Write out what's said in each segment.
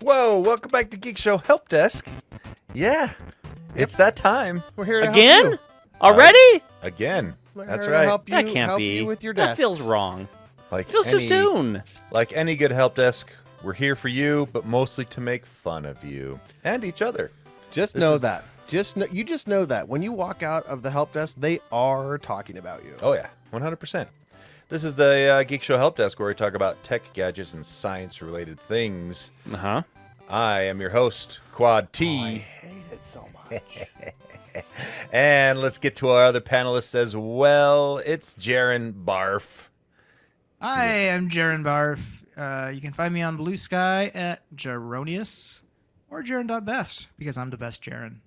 Whoa, welcome back to Geekshow Helpdesk. Yeah, it's that time. We're here to Again? help you. Already? Again. We're That's here right. To help you, That can't help be. you with your That desks. feels wrong. Like Feels too soon. Like any good Helpdesk, we're here for you, but mostly to make fun of you and each other. Just This know is- that. You just know that when you walk out of the help desk, they are talking about you. Oh yeah, 100%. This is the Geek Show Help Desk, where we talk about tech, gadgets, and science-related things. Uh-huh. I am your host, Quad T. I hate it so much. And let's get to our other panelists as well. It's Jarron Barf. I am Jarron Barf. You can find me on Blue Sky at Jarronius or Jarron.best because I'm the best Jarron.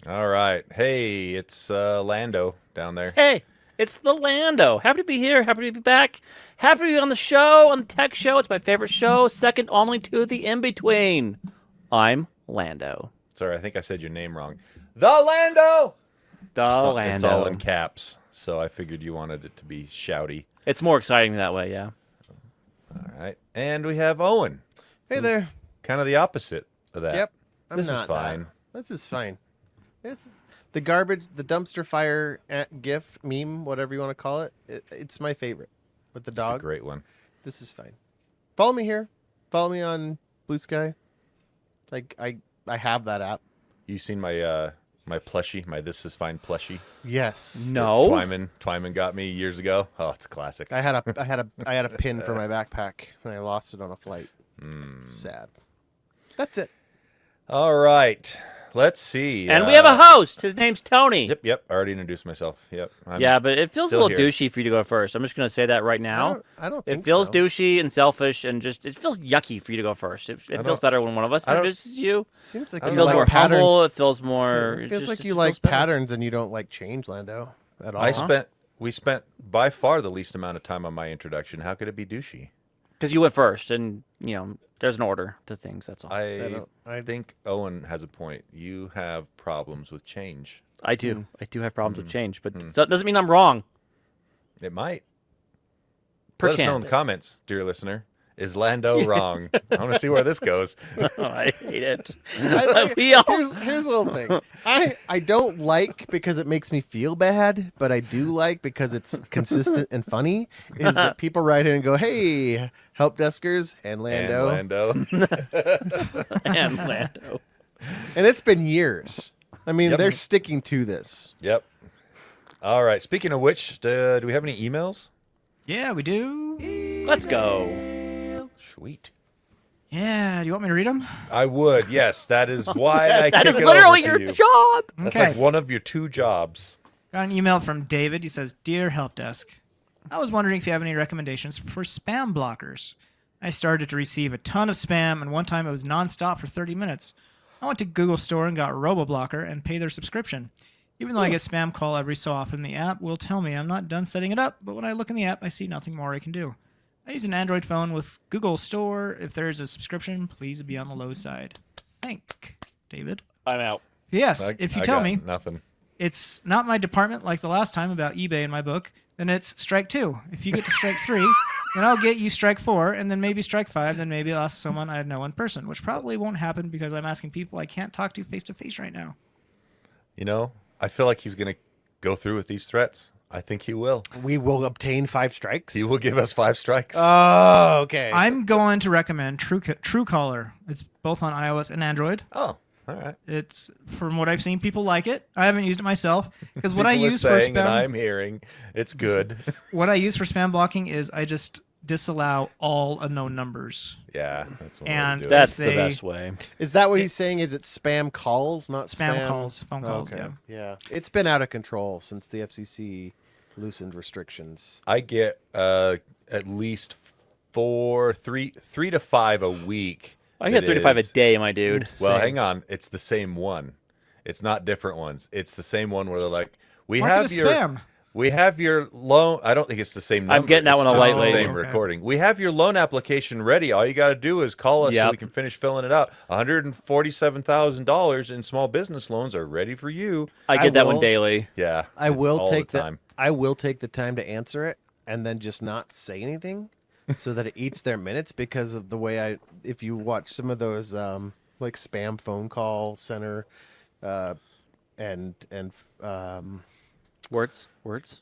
All right. Hey, it's Lando down there. Hey, it's the Lando. Happy to be here. Happy to be back. Happy to be on the show, on the tech show. It's my favorite show, second only to the in-between. I'm Lando. Sorry, I think I said your name wrong. The Lando! The It's Lando. all in caps, so I figured you wanted it to be shouty. It's more exciting that way, yeah. All right. And we have Owen. Hey there. Kind of the opposite of that. Yep. I'm This is not fine. that. This is fine. This is the garbage, the dumpster fire GIF meme, whatever you want to call it. It's my favorite with the It's a dog. great one. This is fine. Follow me here. Follow me on Blue Sky. Like I have that app. You seen my my plushie, my This Is Fine plushie? Yes. No. Twyman got me years ago. Oh, it's a classic. I had a pin for my backpack and I lost it on a flight. Sad. That's it. All right. Let's see. And we have a host. His name's Tony. Yep. I already introduced myself. Yep. I'm Yeah, but it feels a still little here. douchey for you to go first. I'm just going to say that right now. I don't It think feels so. douchey and selfish and just, it feels yucky for you to go first. It don't feels better when one of us I don't- introduces you. Seems like It you feels like more patterns. humble. It feels more. It feels like it you just like feels better. patterns and you don't like change, Lando, at all. We spent by far the least amount of time on my introduction. How could it be douchey? Because you went first, and there's an order to things. That's all. I I- think Owen has a point. You have problems with change. I do. I do have problems with change, but that doesn't mean I'm wrong. It might. Let us know in the Perchance. comments, dear listener. Is Lando wrong? I want to see where this goes. Oh, I hate it. Here's We all- here's the little thing. I don't like because it makes me feel bad, but I do like because it's consistent and funny. Is that people write in and go, "Hey, help deskers and Lando," And Lando. and Lando. and it's been years. I mean, Yep. they're sticking to this. Yep. All right. Speaking of which, do we have any emails? Yeah, we do. Let's go. Sweet. Yeah, do you want me to read them? I would. Yes, that is why I That kick is it literally over to your you. job. That's Okay. like one of your two jobs. Got an email from David. He says, Dear Help Desk, I was wondering if you have any recommendations for spam blockers. I started to receive a ton of spam, and one time it was nonstop for 30 minutes. I went to Google Store and got RoboBlocker and paid their subscription. Even though I get spam call every so often, the app will tell me I'm not done setting it up, but when I look in the app, I see nothing more I can do. I use an Android phone with Google Store. If there is a subscription, please be on the low side. Thank, David. I'm out. Yes, if you I tell got me nothing. it's not my department like the last time about eBay in my book, then it's strike 2. If you get to strike 3, then I'll get you strike 4, and then maybe strike 5, then maybe I'll ask someone I know in person, which probably won't happen because I'm asking people I can't talk to face right now. You know, I feel like he's going to go through with these threats. I think he will. We will obtain 5 strikes. He will give us 5 strikes. Oh, okay. I'm going to recommend Truecaller. It's both on iOS and Android. Oh, all right. It's, from what I've seen, people like it. I haven't used it myself because what I People are use for saying, and spam, I'm hearing it's good. what I use for spam blocking is I just disallow all unknown numbers. Yeah, that's one And way to do it. That's If the they- best way. Is that what he's saying? Is it spam calls, not Spam calls, phone calls, Okay. yeah. Yeah. It's been out of control since the FCC loosened restrictions. I get at least 3 to 5 a week. I get that 3 to 5 a is- day, my dude. Well, Same. hang on. It's the same one. It's not different ones. It's the same one where they're like, we Mark it have as your spam. we have your loan. I don't think it's the same number. I'm getting that It's one a just light the lady. same Okay. recording. We have your loan application ready. All you got to do is call us so Yep. we can finish filling it out. $147,000 in small business loans are ready for you. I get that one will- daily. Yeah, I it's will all take the the time. I will take the time to answer it and then just not say anything. so that it eats their minutes because of the way if you watch some of those like spam phone call center and Words.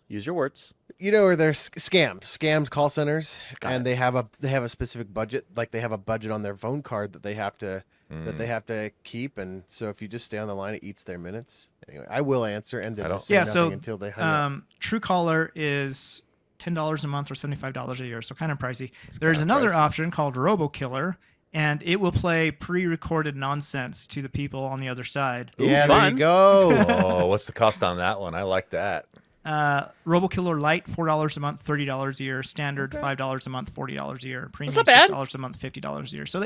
Use your words. or there's scams call centers, Got and it. they have a specific budget, like they have a budget on their phone card that they have to keep, and so if you just stay on the line, it eats their minutes. Anyway, I will answer, and then just say nothing until they hang up. Truecaller is $10 a month or $75 a year, so kind of pricey. There's another option called RoboKiller, and it will play pre-recorded nonsense to the people on the other side. Yeah, there fun. you go. Oh, what's the cost on that one? I like that. RoboKiller Lite, $4 a month, $30 a year. Standard, $5 a month, $40 a year. Premium, not bad. $6 a month, $50 a year. So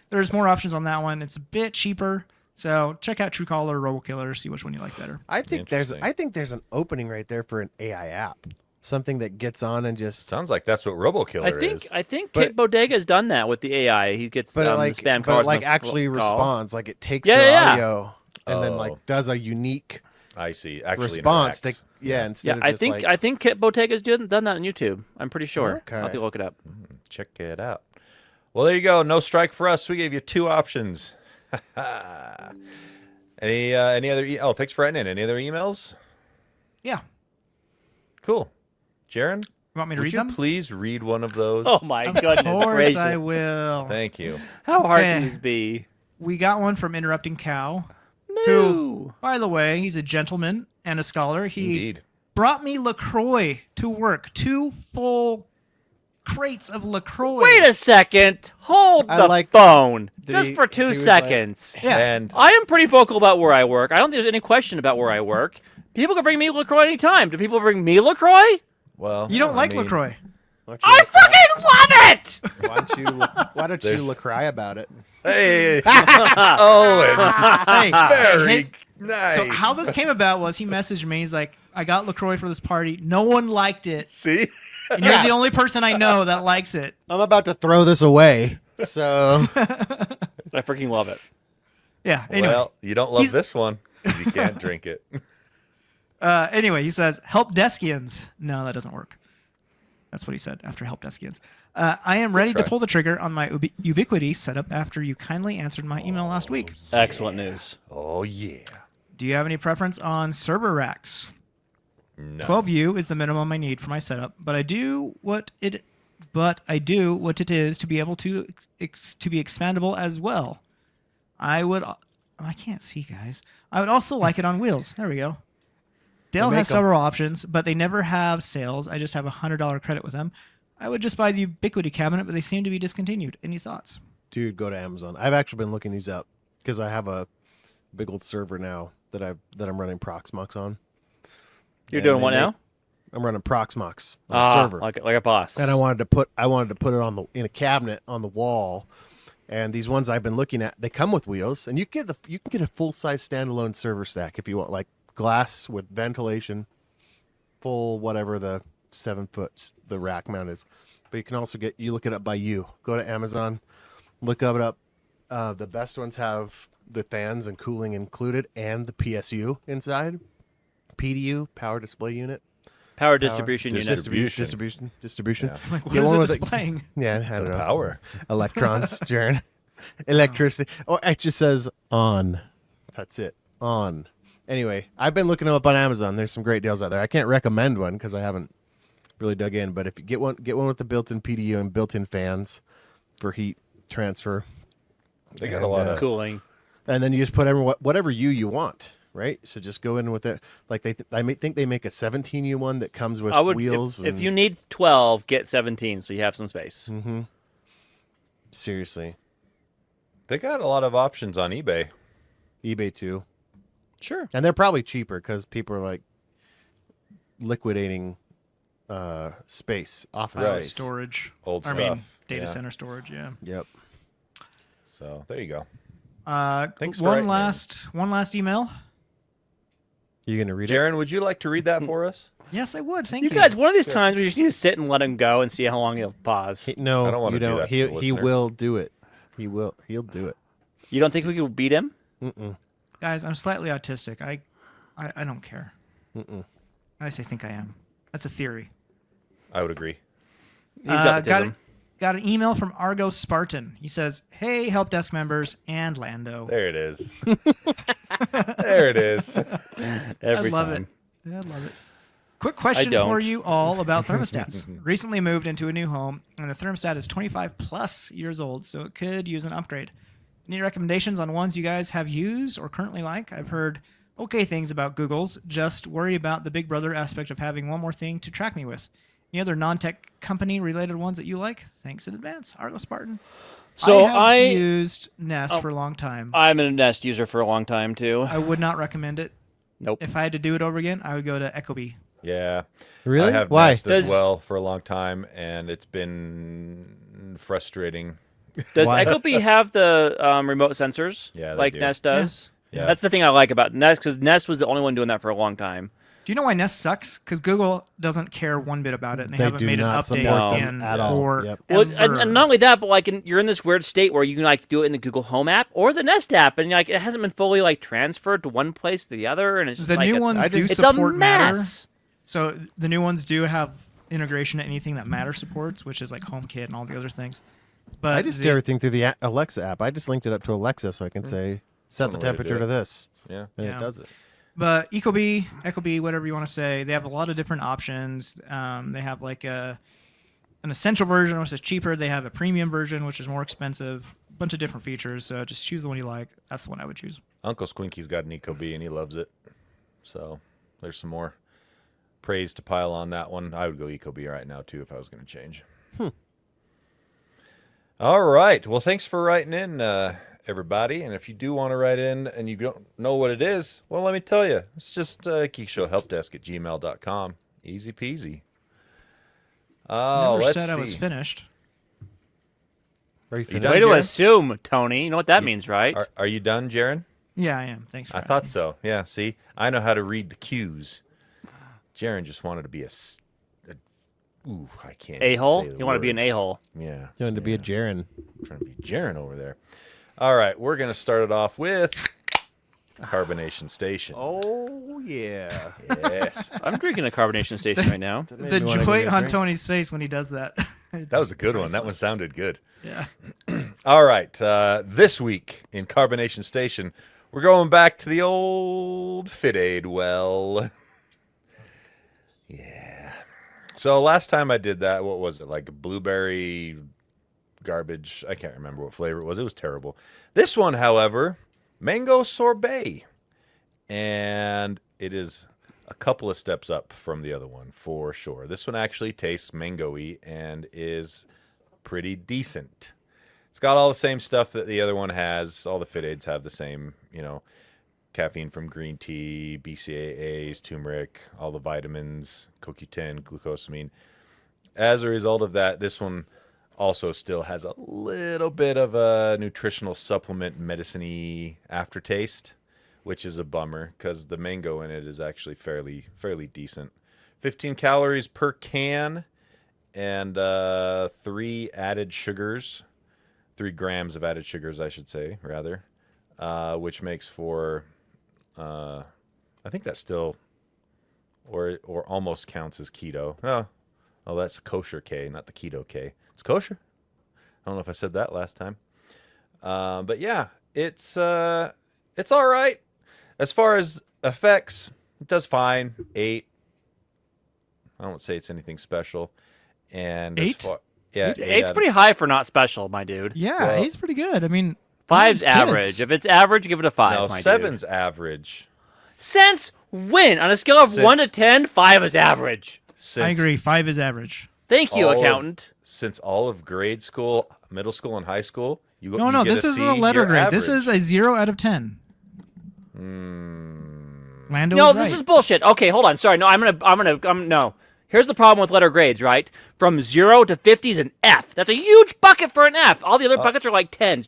there's more options on that one. It's a bit cheaper. So check out Truecaller, RoboKiller, see which one you like better. I think there's Interesting. an opening right there for an AI app, something that gets on and just. Sounds like that's what RoboKiller is. I think But- Kit Bodega's done that with the AI. He gets But the spam calls. it like on the actually call. responds, like it takes Yeah, their yeah. audio and then Oh. like does a unique I see. Actually, response. interacts. Instead Yeah, of I just think like, I think Kit Bodega's done that on YouTube. I'm pretty sure. Okay. I'll have to look it up. Check it out. Well, there you go. No strike for us. We gave you 2 options. Any other? Oh, thanks for writing in. Any other emails? Yeah. Cool. Jaron, You want me to would read you them? please read one of those? Oh my goodness Of course gracious! I will. Thank you. How hard Okay. can this be? We got one from Interrupting Cow. Moo. By the way, he's a gentleman and a scholar. He Indeed. brought me LaCroix to work. 2 full crates of LaCroix. Wait a second. Hold I the like- phone just he- for he 2 was like- seconds. Yeah. And I am pretty vocal about where I work. I don't think there's any question about where I work. People can bring me LaCroix anytime. Do people bring me LaCroix? well, You don't I like mean, LaCroix. why don't I fucking love it! why don't you There's- cry about it? Hey, Owen, Hey, very hey, nice. so how this came about was he messaged me. He's like, I got LaCroix for this party. No one liked it. See, And you're the only person I know that likes it. I'm about to throw this away. So I freaking love it. Yeah, anyway. well, you don't love He's- this one because you can't drink it. Anyway, he says, Helpdeskians. No, that doesn't work. That's what he said after Helpdeskians. I am ready to try. pull the trigger on my Ubiquity setup after you kindly answered my email last week. Excellent news. Oh yeah. Do you have any preference on server racks? No. 12U is the minimum I need for my setup, but I do what it is to be able to be expandable as well. I can't see, guys. I would also like it on wheels. There we go. Dell make has 'em. several options, but they never have sales. I just have a $100 credit with them. I would just buy the Ubiquity cabinet, but they seem to be discontinued. Any thoughts? dude, go to Amazon. I've actually been looking these up because I have a big old server now that I'm running Proxmox on. You're And doing they what now? make- I'm running Proxmox on a server. Like a boss. And I wanted to put it in a cabinet on the wall. And these ones I've been looking at, they come with wheels, and you can get a full size standalone server stack if you want, like glass with ventilation, full whatever the 7-foot the rack mount is. But you can also look it up by you. Go to Amazon, look it up. The best ones have the fans and cooling included, and the PSU inside, PDU, power display unit. Power distribution unit. Distribution. Distribution. Yeah. Like, what Get is one it with a- displaying? Yeah, I don't The know. power. Electrons, Jaron. Electricity. Oh, it just says on. That's it. On. Anyway, I've been looking them up on Amazon. There's some great deals out there. I can't recommend one because I haven't really dug in. But if you get one with the built-in PDU and built-in fans for heat transfer. They got And, a lot of. Cooling. And then you just put whatever you want, right? So just go in with it. Like I think they make a 17U one that comes with I would wheels. if and- you need 12, get 17 so you have some space. seriously, They got a lot of options on eBay. eBay too. Sure. And they're probably cheaper because people are like liquidating space, office Right. space. Storage. Old I mean, stuff. data Yeah. center storage, yeah. Yep. So there you go. Thanks for One writing last email. You gonna read it? Jaron, would you like to read that for us? Yes, I would. Thank You you. guys, one of these times we just need to sit and let him go and see how long he'll pause. No, I don't wanna you do don't. that to He the he listener. will do it. He'll do it. You don't think we could beat him? Guys, I'm slightly autistic. I don't care. I say think I am. That's a theory. I would agree. He's got Got autism. Got an email from Argo Spartan. He says, "Hey, help desk members and Lando." There it is. There it is. Every I love time. it. I love it. Quick question don't. for you all about thermostats. Recently moved into a new home, and the thermostat is 25 plus years old, so it could use an upgrade. Any recommendations on ones you guys have used or currently like? I've heard okay things about Google's. Just worry about the Big Brother aspect of having one more thing to track me with. Any other non-tech company related ones that you like? Thanks in advance, Argo Spartan. So I have used Nest for a long time. I'm a Nest user for a long time too. I would not recommend it. Nope. If I had to do it over again, I would go to Ecobee. Yeah. Really? I have Why? Nest as Does- well for a long time, and it's been frustrating. Does Why? Ecobee have the remote sensors? Yeah, they like do. Nest does. Yeah. That's the thing I like about Nest, because Nest was the only one doing that for a long time. Do you know why Nest sucks? Because Google doesn't care one bit about it, and they, They haven't do made an not update support them in at all. for Yep. Well, and not only that, but like you're in this weird state where you can like do it in the Google Home app or the Nest app, and like it hasn't been fully like transferred to one place to the other, and it's just the like new a- ones do it's support a Matter. mess. So the new ones do have integration to anything that Matter supports, which is like HomeKit and all the other things. But I just do everything through the Alexa app. I just linked it up to Alexa so I can say, set the One way to do temperature it. to this. Yeah. And Yeah. it does it. But Ecobee, whatever you want to say, they have a lot of different options. They have like an essential version, which is cheaper. They have a premium version, which is more expensive. A bunch of different features. So just choose the one you like. That's the one I would choose. Uncle Squinky's got an Ecobee, and he loves it. So there's some more praise to pile on that one. I would go Ecobee right now, too, if I was going to change. All right. Well, thanks for writing in, everybody. And if you do want to write in and you don't know what it is, well, let me tell you. It's just Geekshow Helpdesk at gmail.com. Easy peasy. Oh, Never let's said see. I was finished. Are you You finished? done, Way to Jarron? assume, Tony. You know what that means, right? Are you done, Jarron? Yeah, I am. Thanks for I asking. thought so. Yeah, see? I know how to read the cues. Jarron just wanted to be ooh, I can't even A-hole? say the You want to be an words. a-hole. Yeah. You wanted to be a Jarron. I'm trying to be Jarron over there. All right, we're going to start it off with Carbonation Station. Oh, yeah. Yes. I'm drinking a carbonation station right now. The me wanna go joy get a on drink. Tony's face when he does that. That was a good one. That one sounded good. Yeah. All right, this week in Carbonation Station, we're going back to the old FitAid well. Yeah. So last time I did that, what was it? Like blueberry garbage. I can't remember what flavor it was. It was terrible. This one, however, mango sorbet. And it is a couple of steps up from the other one for sure. This one actually tastes mango-y and is pretty decent. It's got all the same stuff that the other one has. All the FitAids have the same, caffeine from green tea, BCAAs, turmeric, all the vitamins, CoQ10, glucosamine. As a result of that, this one also still has a little bit of a nutritional supplement medicine-y aftertaste, which is a bummer because the mango in it is actually fairly decent. 15 calories per can and 3 added sugars. 3 grams of added sugars, I should say, rather, which makes for, I think that still, or almost counts as keto. Oh, that's kosher K, not the keto K. It's kosher. I don't know if I said that last time. But yeah, it's all right. As far as effects, it does fine. 8. I won't say it's anything special. And as 8? far, yeah, 8 Eight's out of- pretty high for not special, my dude. Yeah, Well- he's pretty good. I mean, Five's these kids. average. If it's average, give it a 5. No, my dude. 7's average. Since when? On a scale of Since- 1 to 10, 5 is average. Since I agree. 5 is average. Thank you, all of- accountant. Since all of grade school, middle school, and high school, you No, you get this a isn't C, a letter you're grade. This average. is a 0 out of 10. Lando No, was this right. is bullshit. Okay, hold on. Sorry. No, no. Here's the problem with letter grades, right? From 0 to 50 is an F. That's a huge bucket for an F. All the other buckets are like 10s.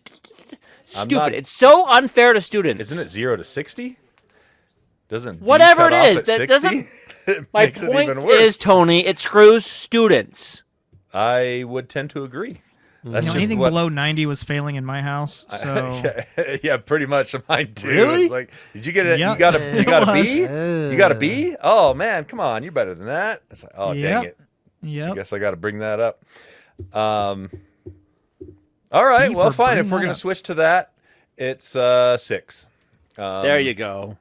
Stupid. not- It's so unfair to students. Isn't it 0 to 60? Doesn't D Whatever cut it off is, at that 60? doesn't- It My makes it point even worse. is, Tony, it screws students. I would tend to agree. That's You know, just anything what, below 90 was failing in my house. So yeah, pretty much mine too. Really? It's like, did you get it? Yep. You got a It B? was. You got a B? Oh man, come on, you're better than that. It's like, oh dang Yep. it. I yep. guess I got to bring that up. All right. Beef Well, or fine. bring If we're that gonna up. switch to that, it's 6. There you go.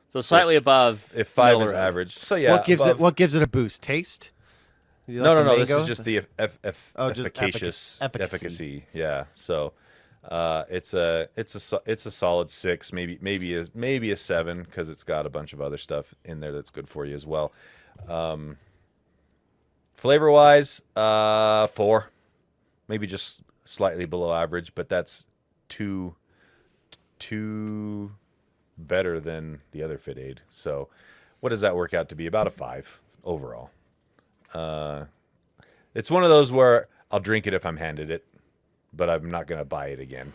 So slightly above. If 5 middle is road. average, so yeah. What gives it? above- What gives it a boost? Taste? You No, like no, the no. This is mango? just the Oh, just efficacious efficacy. efficacy. Yeah. So, it's a solid 6, maybe a 7 because it's got a bunch of other stuff in there that's good for you as well. Flavor wise, 4, maybe just slightly below average, but that's two better than the other FitAid. So, what does that work out to be? About a 5 overall. It's one of those where I'll drink it if I'm handed it, but I'm not going to buy it again.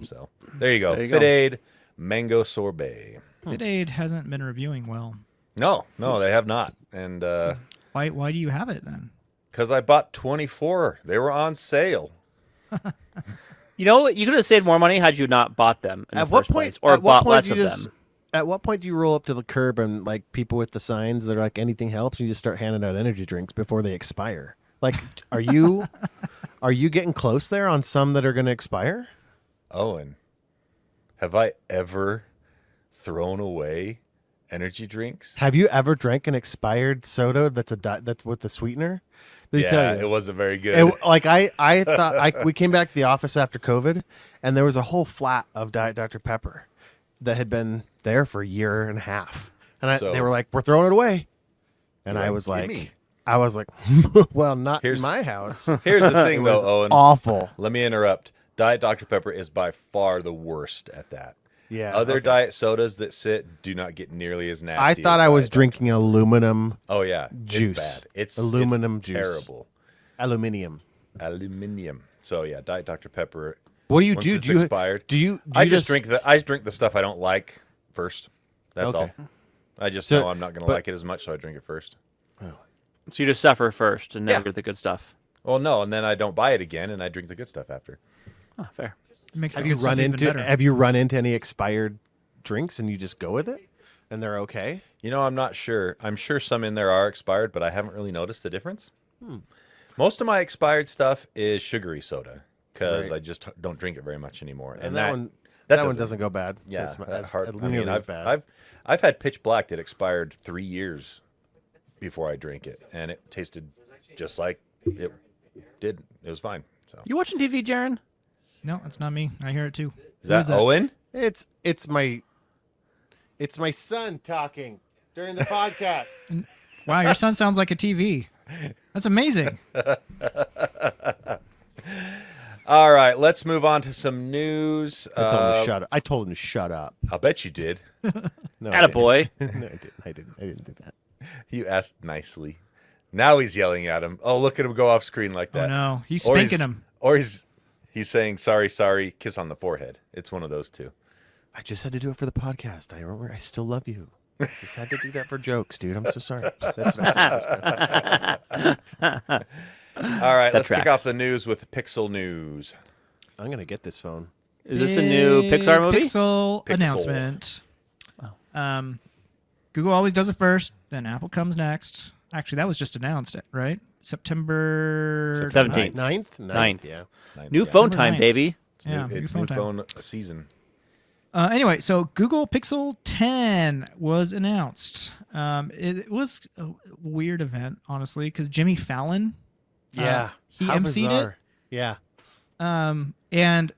So there you go. There you go. FitAid Mango Sorbet. FitAid hasn't been reviewing well. No, they have not. And Why do you have it then? because I bought 24, they were on sale. You know what? You could have saved more money had you not bought them in At the what first point? place, or at what bought point less do of you just? them. At what point do you roll up to the curb and like people with the signs that are like anything helps, and you just start handing out energy drinks before they expire? Like, are you getting close there on some that are going to expire? Owen, have I ever thrown away energy drinks? Have you ever drank an expired soda that's with the sweetener? They Yeah, tell you. it wasn't very good. I thought we came back to the office after COVID, and there was a whole flat of Diet Dr. Pepper that had been there for a year and a half, and So- they were like, "We're throwing it away," and You're I like, was "Gimme." like, "Well, not Here's- in my house." Here's the thing, It was though, Owen. awful. Let me interrupt. Diet Dr. Pepper is by far the worst at that. Yeah. Other okay. diet sodas that sit do not get nearly as nasty. I thought as I was Diet Dr. drinking aluminum Oh yeah, juice. It's bad. It's Aluminum it's juice. Terrible. aluminium. Aluminium. So yeah, Diet Dr. Pepper. What do you Once do? it's Do you expired, Do you? I just drink the stuff I don't like first. That's Okay. all. I just So- know I'm not going to but- like it as much, so I drink it first. So you just suffer first, and then Yeah. get the good stuff. Well, no, and then I don't buy it again, and I drink the good stuff after. Oh, fair. It makes the Have you good stuff run even into better. Have you run into any expired drinks and you just go with it, and they're okay? You know, I'm not sure. I'm sure some in there are expired, but I haven't really noticed the difference. Most of my expired stuff is sugary soda because Right. I just don't drink it very much anymore. And that one that one doesn't go bad. Yeah, as, that as, hard. as I mean, nearly as bad. I've had Pitch Black that expired 3 years before I drank it, and it tasted just like it did. It was fine. So You watching TV, Jarron? No, it's not me. I hear it too. is that Owen? It's my son talking during the podcast. Wow, your son sounds like a TV. That's amazing. All right, let's move on to some news. I told him to shut up. I told him to shut up. I'll bet you did. No, Attaboy. I didn't. No, I didn't do that. You asked nicely. Now he's yelling at him. Oh, look at him go off screen like that. Oh no, he's Or spanking him. Or he's saying sorry, kiss on the forehead. It's one of those two. I just had to do it for the podcast. I remember. I still love you. Just had to do that for jokes, dude. I'm so sorry. That's what I said. All right, let's kick tracks. off the news with Pixel news. I'm gonna get this phone. Is this a new Big Pixar movie? Pixel Pixel. announcement. Google always does it first, then Apple comes next. Actually, that was just announced, right? September 17th. Ninth. Ninth. Yeah. New Yeah. phone Number time, 9. baby. It's Yeah, new, it's new new phone time. phone season. Anyway, so Google Pixel 10 was announced. It was a weird event, honestly, because Jimmy Fallon, Yeah. he How emceed bizarre. Yeah. it, and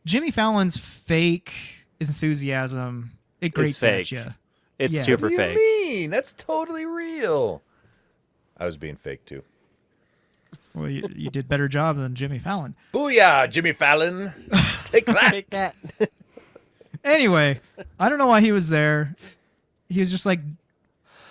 Jimmy Fallon's fake enthusiasm, it grates fake. at you. It's Yeah. super What do you fake. mean? That's totally real. I was being fake too. Well, you did better job than Jimmy Fallon. Booyah, Jimmy Fallon. Take that. Take that. Anyway, I don't know why he was there. He was just like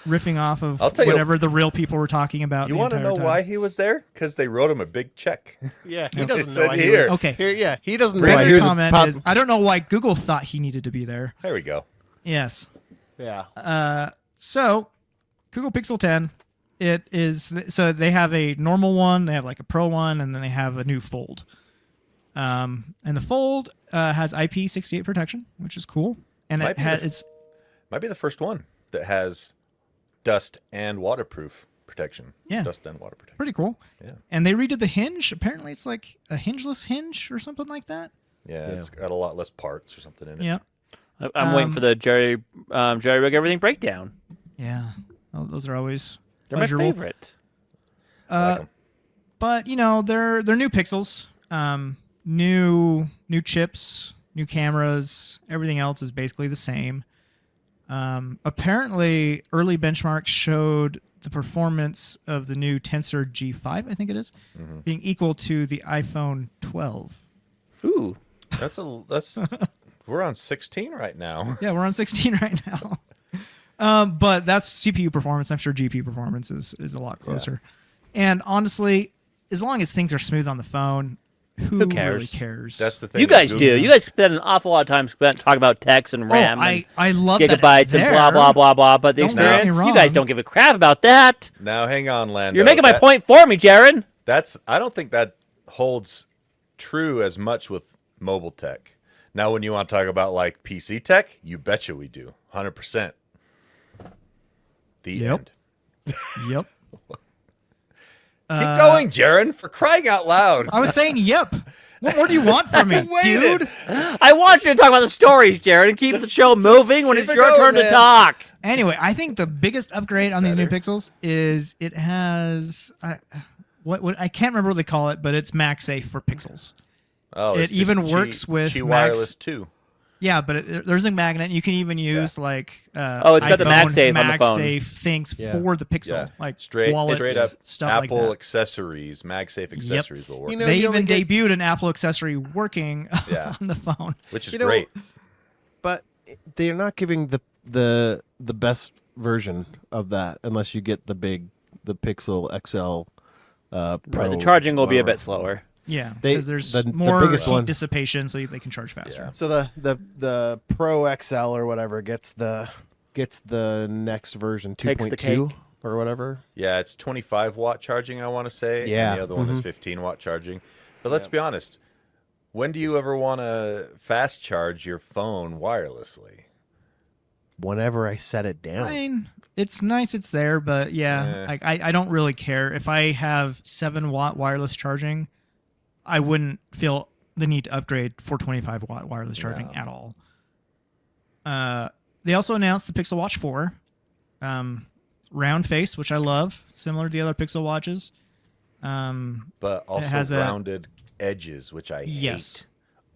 riffing off of I'll tell you- whatever the real people were talking about. You want to know why he was there? Because they wrote him a big check. Yeah. He It doesn't know said why he here. was. Okay. Here. Yeah. He doesn't know My why he other was. comment a is I don't know why Google thought he needed to be there. There we go. Yes. Yeah. So, Google Pixel 10, it is so they have a normal one, they have like a Pro one, and then they have a new Fold. And the Fold has IP68 protection, which is cool, and Might it be has the- it's Might be the first one that has dust and waterproof protection. Yeah. Dust and water protection. Pretty cool. Yeah. And they redid the hinge. Apparently, it's like a hingeless hinge or something like that. Yeah, it's got a lot less parts or something in it. Yeah. I'm waiting for the jerry rig everything breakdown. Yeah. Oh, those are always They're my pleasurable. favorite. I like 'em. But they're new pixels, new chips, new cameras. Everything else is basically the same. Apparently, early benchmarks showed the performance of the new Tensor G5, I think it is, being equal to the iPhone 12. Ooh. That's we're on 16 right now. Yeah, we're on 16 right now. But that's CPU performance. I'm sure GPU performance is a lot closer. And honestly, as long as things are smooth on the phone, who cares? really cares? That's the thing. You with guys Google. do. You guys spend an awful lot of time talking about text and RAM and I love that it's gigabytes and blah, there. blah, blah, blah. But the Don't get me experience, you wrong. guys don't give a crap about that. Now, hang on, Lando. You're making my point for me, Jarron. I don't think that holds true as much with mobile tech. Now, when you want to talk about like PC tech, you betcha we do. 100%. The Yep. end. Yep. Keep going, Jarron, for crying out loud. I was saying, yep. What more do you want from me, Waited. dude? I want you to talk about the stories, Jarron, and keep the show moving when keep it's it your going, turn to man. talk. Anyway, I think the biggest upgrade on these new better. Pixels is it has what I can't remember what they call it, but it's MagSafe for Pixels. Oh, It it's just even works with Qi Max- Wireless 2. Yeah, but there's a magnet. You can even use like Oh, it's got the iPhone MagSafe on the phone. MagSafe things Yeah. for the Pixel, Yeah, like straight wallets, up stuff Apple like that. accessories, MagSafe accessories will work, You know, They you even only get- debuted an Apple accessory working Yeah. on the phone. which is You know, great. But they're not giving the best version of that unless you get the Pixel XL Pro. Right, the charging will be a whatever. bit slower. Yeah, They- because there's the more biggest heat one- dissipation, so they can charge faster. Yeah. So the Pro XL or whatever gets the next version Takes the 2.2 cake. or whatever. Yeah, it's 25-watt charging, I want to say. Yeah. And the other one is 15-watt charging. But let's be honest. When do you ever want to fast charge your phone wirelessly? Whenever I set it down. I mean, it's nice it's there, but yeah, I don't really care. If I have 7-watt wireless charging, I wouldn't feel the need to upgrade for 25-watt wireless charging at all. They also announced the Pixel Watch 4. Round face, which I love, similar to the other Pixel watches. But also has a- rounded edges, which I Yes. hate.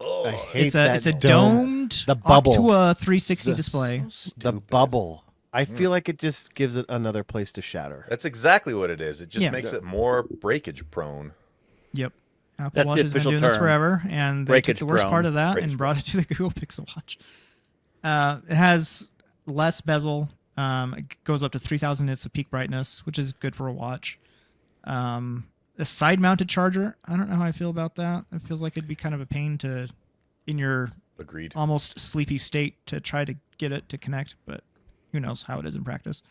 Oh, I hate It's a that it's a dome. domed The bubble. up to a 360 display. The bubble. I feel like it just gives it another place to shatter. that's exactly what it is. It just Yeah. makes it more breakage prone. Yep. Apple That's the Watch has been official doing this term. forever, and they Breakage took the worst prone. part of that Breakage and brought it to the Google Pixel Watch. It has less bezel. It goes up to 3,000 nits of peak brightness, which is good for a watch. A side-mounted charger. I don't know how I feel about that. It feels like it'd be kind of a pain to, in your Agreed. almost sleepy state, to try to get it to connect, but who knows how it is in practice.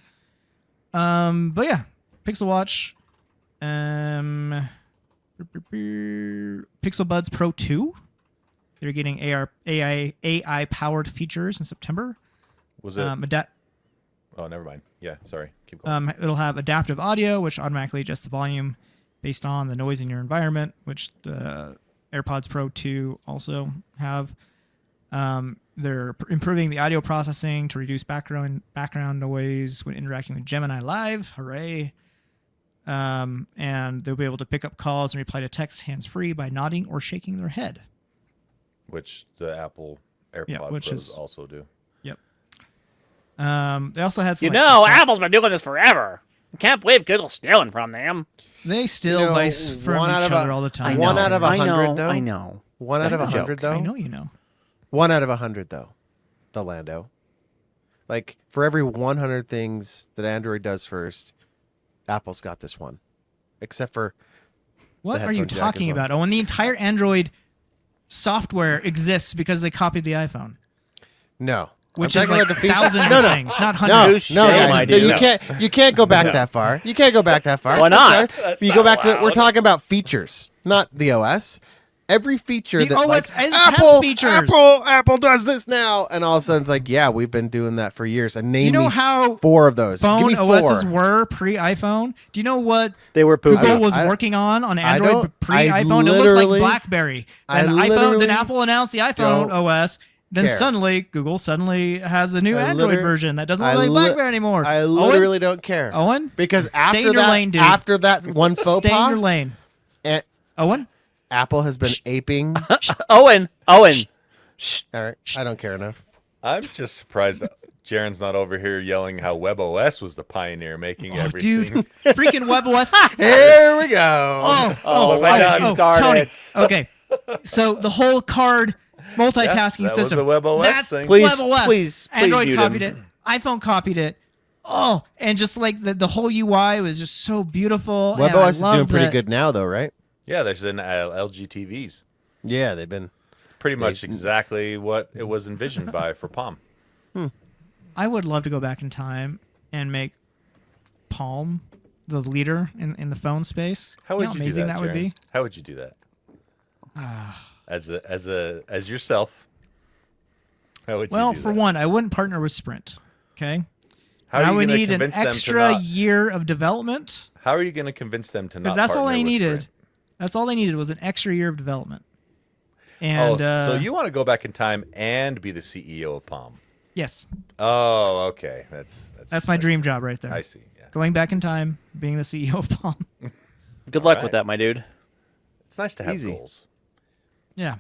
But yeah, Pixel Watch. Pixel Buds Pro 2. They're getting AI powered features in September. Was it? Oh, never mind. Yeah, sorry. Keep going. It'll have adaptive audio, which automatically adjusts the volume based on the noise in your environment, which the AirPods Pro 2 also have. They're improving the audio processing to reduce background noise when interacting with Gemini Live. Hooray! And they'll be able to pick up calls and reply to text hands-free by nodding or shaking their head. Which the Apple AirPod which Pros is- also do. Yep. They also had some, You like, know, some- Apple's been doing this forever. I can't believe Google's stealing from them. they steal You know, vice from one out each of a- other all the time. One out of I 100, know, though? I know. One out of That's the 100, joke. though. I know you know. 1 out of 100, though. The Lando. Like, for every 100 things that Android does first, Apple's got this one. Except for What The are you headphone jack talking as well. about? Oh, and the entire Android software exists because they copied the iPhone, no. which I'm is talking like about the features. thousands no, of no. things, not No, hundreds. no, Shame, guys, I no, do. you can't go back that far. You can't go back that far. Why I'm not? sorry. You go back to we're talking about features, not the OS. every feature The that OS like has Apple, features. Apple does this now, and all of a sudden it's like, yeah, we've been doing that for years. And name Do you know me how 4 of those. Give phone me 4. OSs were pre-iPhone? Do you know what They were poopy. Google was I- working on I Android don't- pre-iPhone? It looked literally- like BlackBerry. I Then literally Apple announced the iPhone don't OS. Then care. suddenly, Google suddenly has a new I Android liter- version that doesn't I look like li- BlackBerry anymore. I Owen? literally don't care. Owen? Because Stay after in your that, lane, dude. after that one faux Stay in pas, your lane. and Owen? Apple has been aping. Owen. All right, I don't care enough. I'm just surprised Jarron's not over here yelling how WebOS was the pioneer making everything. Dude, freaking WebOS. Here we go. Oh, why not you start Tony. it? Okay. So the whole card multitasking that was system. the WebOS that's thing. Please, WebOS. please Android mute copied him. it. iPhone copied it. Oh, and just like the whole UI was just so beautiful. and I WebOS is doing loved pretty it. good now, though, right? Yeah, there's an LG TVs. Yeah, they've been. Pretty much exactly what it was envisioned by for Palm. I would love to go back in time and make Palm the leader in the phone space. How would know you amazing do that, would Jarron? be? How would you do that? As yourself. How would Well, you do for that? one, I wouldn't partner with Sprint. Okay. How And are I you would going to need an convince them to extra not? year of development How are you going to convince them to not? because that's all partner they with needed. Sprint? That's all they needed was an extra year of development. And so you want to go back in time and be the CEO of Palm? yes, Oh, okay. that's my dream job right there. I see. Yeah, Going back in time, being the CEO of Palm. Good luck right. with that, my dude. it's nice to have Easy. goals. Yeah.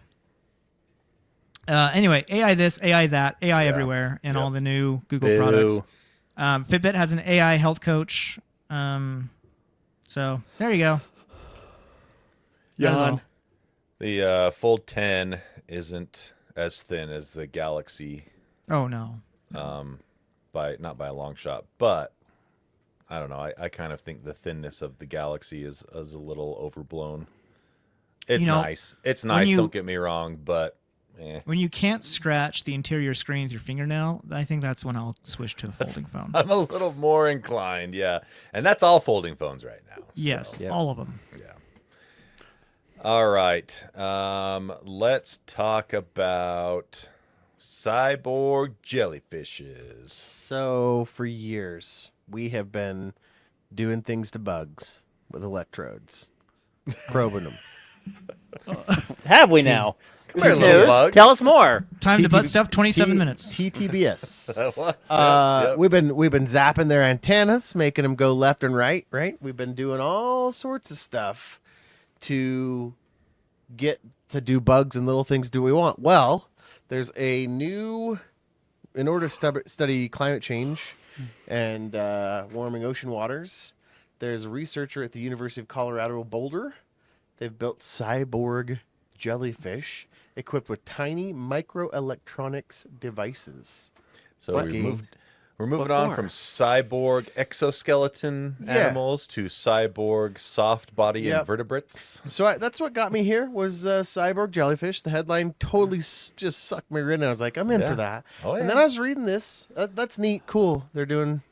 Anyway, AI this, AI that, AI Yeah. everywhere, and Yep. all the new Google Boo. products. Fitbit has an AI health coach. So there you go. That is all. The Fold 10 isn't as thin as the Galaxy Oh no. not by a long shot, but I don't know. I kind of think the thinness of the Galaxy is a little overblown. It's You know, nice. It's nice. you- Don't get me wrong, but When you can't scratch the interior screen with your fingernail, I think that's when I'll switch to a folding phone. I'm a little more inclined. Yeah, and that's all folding phones right now. Yes, Yep. all of them. Yeah. All right. Let's talk about cyborg jellyfishes. So for years, we have been doing things to bugs with electrodes, probing them. Have we now? Come here, News? little bugs. Tell us more. Time to butt TTB stuff. 27 minutes. TTBS. That was it. Yep. We've been zapping their antennas, making them go left and right. Right. We've been doing all sorts of stuff to get to do bugs and little things. Do we want? Well, there's a new, in order to study climate change and warming ocean waters. There's a researcher at the University of Colorado Boulder. They've built cyborg jellyfish equipped with tiny microelectronics devices. So What? we're moving What on for? from cyborg exoskeleton Yeah. animals to cyborg soft body Yep. invertebrates. So that's what got me here was cyborg jellyfish. The headline totally just sucked me in. I was like, I'm in Yeah. for that. Oh, And yeah. then I was reading this. That's neat, cool. They're doing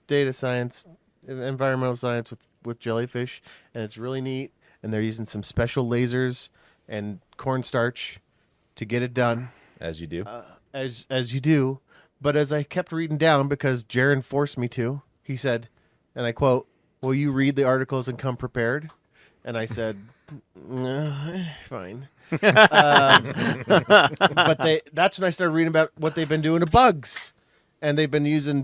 data science, environmental science with jellyfish, and it's really neat. And they're using some special lasers and cornstarch to get it done, As you do. as you do. But as I kept reading down, because Jarron forced me to, he said, and I quote, "Will you read the articles and come prepared?" And I said, "Fine." But that's when I started reading about what they've been doing to bugs, and they've been using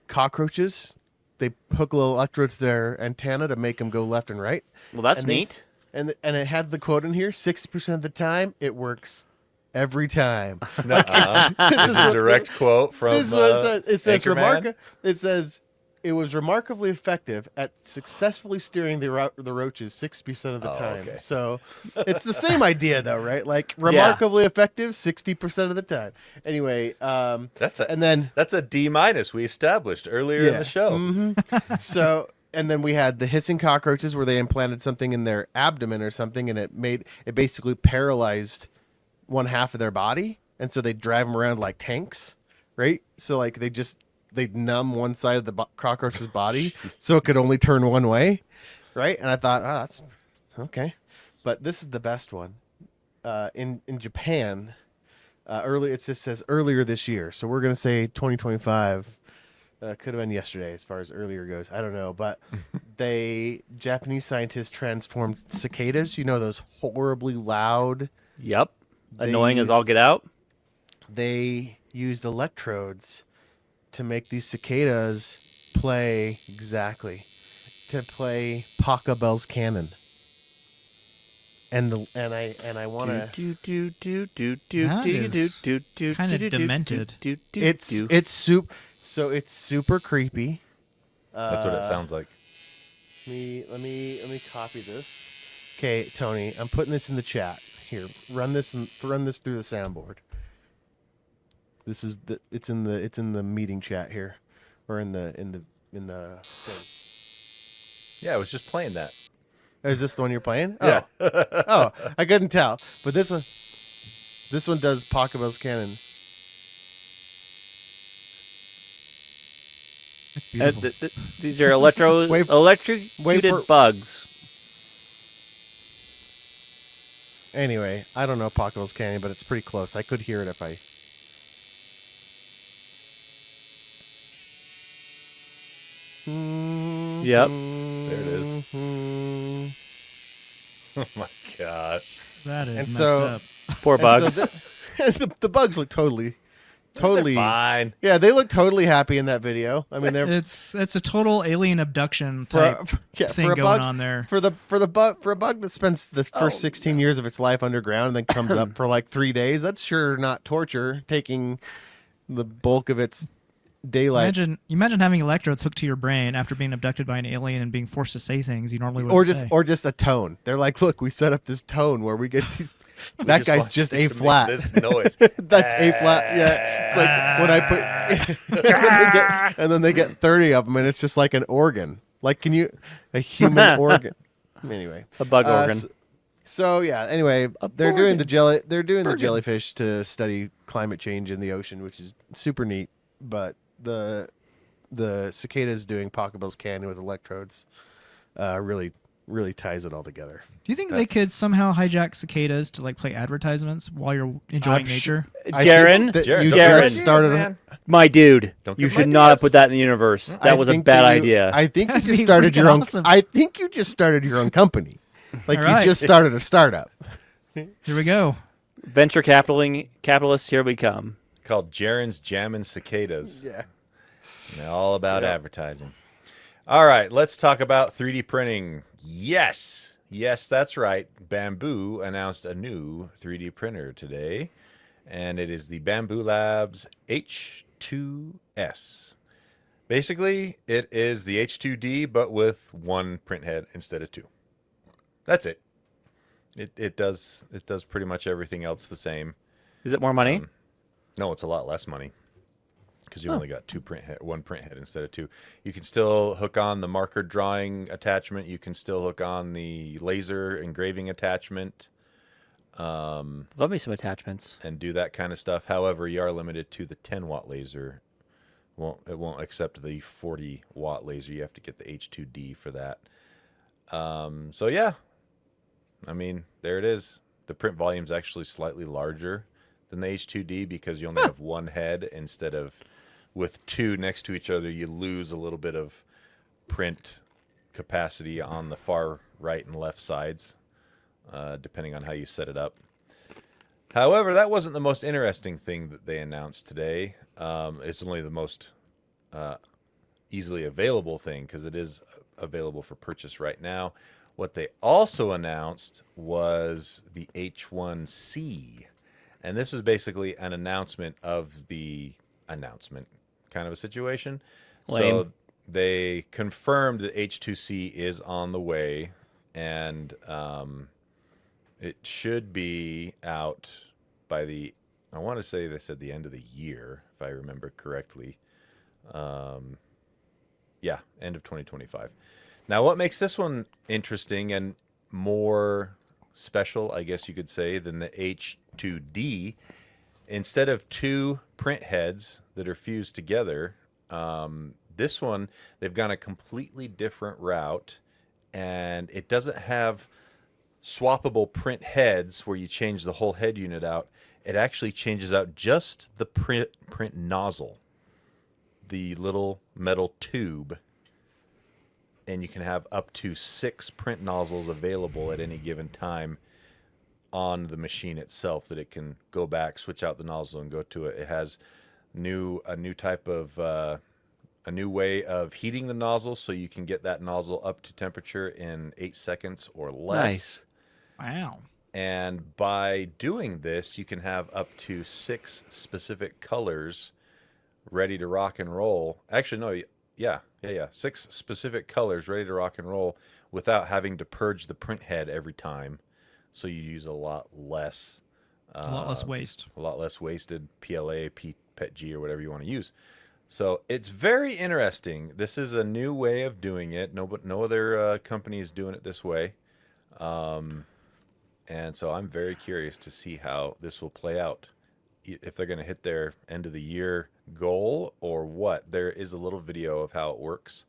cockroaches. They hook little electrodes to their antenna to make them go left and right. Well, that's And they- neat. And it had the quote in here: 60% of the time, it works every time. Nuh-uh. This is a what- direct quote from This is what it says. It says Anchorman. It says it was remarkably effective at successfully steering the roaches 60% of the Oh, time. okay. So it's the same idea, though, right? Like remarkably effective 60% of the time. Anyway, That's a and then that's a D- we established earlier in the show. so and then we had the hissing cockroaches where they implanted something in their abdomen or something, and it basically paralyzed one half of their body, and so they drive them around like tanks, right? So like they'd numb one side of the cockroach's body so it could only turn one way, right? And I thought, oh, that's okay. but this is the best one. In Japan, it just says earlier this year, so we're gonna say 2025. Could have been yesterday, as far as earlier goes. I don't know, but Japanese scientists transformed cicadas. You know those horribly loud. Yep. They Annoying as all used- get out. They used electrodes to make these cicadas play Pachelbel's Canon. And I want to. That is kind of demented. It's super creepy. That's what it sounds like. Let me copy this. Okay, Tony, I'm putting this in the chat. Here, run this through the soundboard. It's in the meeting chat here, or in the thing. Yeah, I was just playing that. Is this the one you're playing? Yeah. Oh, I couldn't tell. But this one does Pachelbel's Canon. Beautiful. These are Wait electrocuted for- bugs. Anyway, I don't know Pachelbel's Canon, but it's pretty close. I could hear it if I. Yep. There it is. Oh my gosh. That is And messed so- up. Poor And bugs. so the bugs look totally. They're fine. Yeah, they look totally happy in that video. I mean, they're It's a total alien abduction for a, type for thing a going bug on there. for a bug that spends the first 16 years of its life underground and then comes up for like 3 days. That's sure not torture. Taking the bulk of its daylight, Imagine having electrodes hooked to your brain after being abducted by an alien and being forced to say things you normally wouldn't say. or just a tone. They're like, look, we set up this tone where we get these. That guy's want just you A to make flat. This noise. That's A flat. Yeah, it's like when I put, and then they get 30 of them, and it's just like an organ. Like, a human organ? Anyway, A bug organ. So yeah. Anyway, they're organ. doing the jelly. They're doing the jellyfish to study climate change in the ocean, which is super neat. But the cicadas doing Pachelbel's Canon with electrodes really ties it all together. Do you think they could somehow hijack cicadas to like play advertisements while you're enjoying nature? Jarron, Jarron. started. Man. my dude, Don't you give should him not have ideas. put that in the universe. I That was a think bad that you- idea. I think you That'd just be started your freaking own. awesome. I think you just started your own company. Like All right. you just started a startup. Here we go. Venture capitalists, here we come. Called Jarron's Jammin Cicadas. Yeah. And they're all about advertising. All right, let's talk about 3D printing. Yes, that's right. Bamboo announced a new 3D printer today, and it is the Bamboo Labs H2S. Basically, it is the H2D, but with one print head instead of two. That's it. It does pretty much everything else the same. Is it more money? No, it's a lot less money because you only got one print head instead of two. You can still hook on the marker drawing attachment. You can still hook on the laser engraving attachment Love me some attachments. and do that kind of stuff. However, you are limited to the 10-watt laser. It won't accept the 40-watt laser. You have to get the H2D for that. So yeah, I mean, there it is. The print volume is actually slightly larger than the H2D because you only have one head instead of with two next to each other. You lose a little bit of print capacity on the far right and left sides, depending on how you set it up. However, that wasn't the most interesting thing that they announced today. It's only the most easily available thing because it is available for purchase right now. What they also announced was the H1C. And this is basically an announcement of the announcement kind of a situation. Lame. So they confirmed that H2C is on the way, and it should be out by I want to say they said the end of the year, if I remember correctly. Yeah, end of 2025. Now, what makes this one interesting and more special, I guess you could say, than the H2D, instead of two print heads that are fused together, this one, they've gone a completely different route, and it doesn't have swappable print heads where you change the whole head unit out, it actually changes out just the print nozzle, the little metal tube, and you can have up to 6 print nozzles available at any given time on the machine itself, that it can go back, switch out the nozzle, and go to it. It has a new type of a new way of heating the nozzle, so you can get that nozzle up to temperature in 8 seconds or less. Nice. Wow. And by doing this, you can have up to 6 specific colors ready to rock and roll. Actually, no, yeah. 6 specific colors ready to rock and roll without having to purge the print head every time. So you use a lot less. A lot less waste. A lot less wasted PLA, PETG, or whatever you want to use. So it's very interesting. This is a new way of doing it. No other company is doing it this way. And so I'm very curious to see how this will play out. If they're going to hit their end of the year goal or what. There is a little video of how it works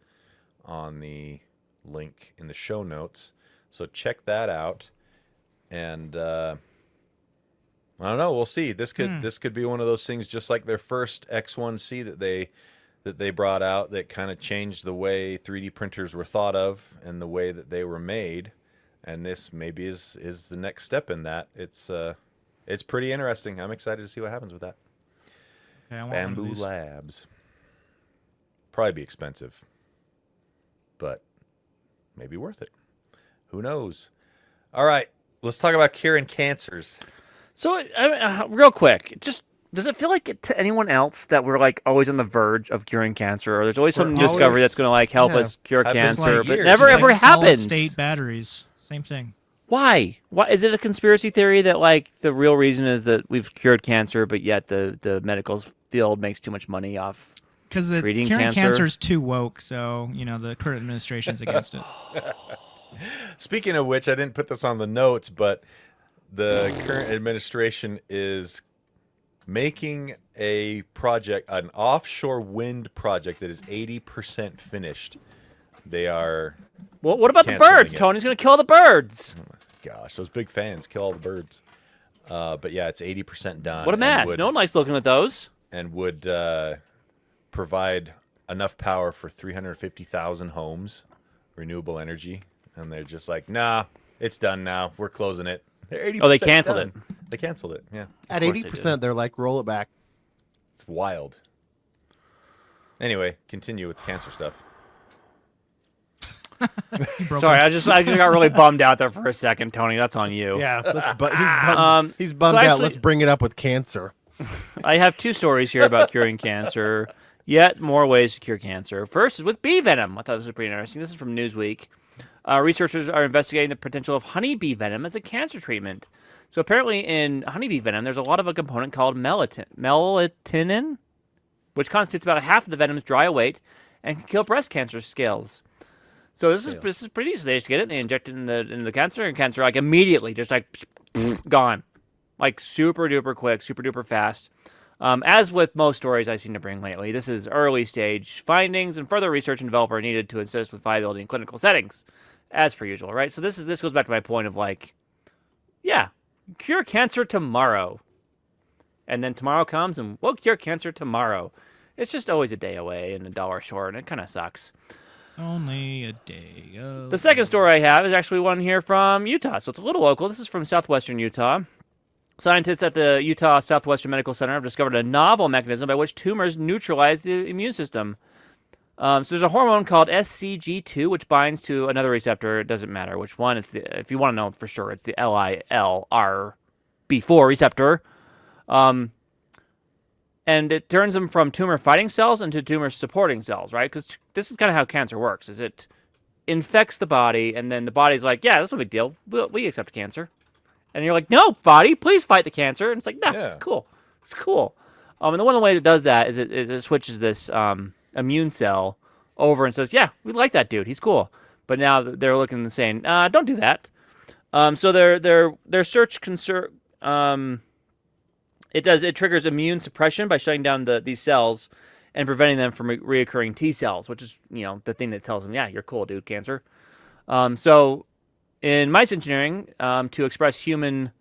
on the link in the show notes. So check that out. And I don't know. We'll see. This could be one of those things, just like their first X1C that they brought out, that kind of changed the way 3D printers were thought of and the way that they were made. And this maybe is the next step in that. It's pretty interesting. I'm excited to see what happens with that. Okay, I want Bamboo one of these. Labs. Probably be expensive, but maybe worth it. Who knows? All right, let's talk about curing cancers. So, real quick, just does it feel like to anyone else that we're like always on the verge of curing cancer, or there's always some We're discovery always- that's going to like help yeah. us cure Happens cancer, like but years. never Just ever like solid happens? state batteries. Same thing. Why? Why is it a conspiracy theory that like the real reason is that we've cured cancer, but yet the medical field makes too much money off? Because Treating curing cancer? cancer is too woke, so the current administration's against it. Speaking of which, I didn't put this on the notes, but the current administration is making a project, an offshore wind project that is 80% finished. They are, Well, what about the Canceling birds? it. Tony's going to kill the birds. gosh, those big fans kill all the birds. But yeah, it's 80% done. What a and mess! would- No one likes looking at those. and would provide enough power for 350,000 homes, renewable energy. And they're just like, nah, it's done now. We're closing it. They're 80% Oh, they canceled done. They canceled it. Yeah, At course they 80%, they're like, roll it back. it's wild. Anyway, continue with cancer stuff. Sorry, I just got really bummed out there for a second, Tony. That's on you. Yeah, he's bummed so out. actually- Let's bring it up with cancer. I have 2 stories here about curing cancer. Yet more ways to cure cancer. First is with bee venom. I thought this was pretty interesting. This is from Newsweek. Researchers are investigating the potential of honeybee venom as a cancer treatment. So apparently in honeybee venom, there's a lot of a component called melatonin, which constitutes about half of the venom's dry weight and can kill breast cancer scales. So this is pretty easy. They just get it and they inject it in the cancer, and cancer like immediately just like gone, like super duper quick, super duper fast. As with most stories I seem to bring lately, this is early stage findings, and further research and development are needed to assist with viability in clinical settings, as per usual, right? So this goes back to my point of like, yeah, cure cancer tomorrow, and then tomorrow comes and we'll cure cancer tomorrow. It's just always a day away and $1 short, and it kind of sucks. Only a day. The second story I have is actually one here from Utah, so it's a little local. This is from southwestern Utah. Scientists at the Utah Southwestern Medical Center have discovered a novel mechanism by which tumors neutralize the immune system. So there's a hormone called SCG2, which binds to another receptor. It doesn't matter which one. If you want to know for sure, it's the LILRB4 receptor. And it turns them from tumor-fighting cells into tumor-supporting cells, right? Because this is kind of how cancer works, is it infects the body, and then the body's like, yeah, that's no big deal. We accept cancer. And you're like, no, body, please fight the cancer. And it's like, no, Yeah. it's cool. It's cool. And the one of the ways it does that is it switches this immune cell over and says, yeah, we like that dude. He's cool. But now they're looking and saying, don't do that. So their search it triggers immune suppression by shutting down these cells and preventing them from reoccurring T cells, which is the thing that tells them, yeah, you're cool, dude, cancer. So in mice engineering, to express human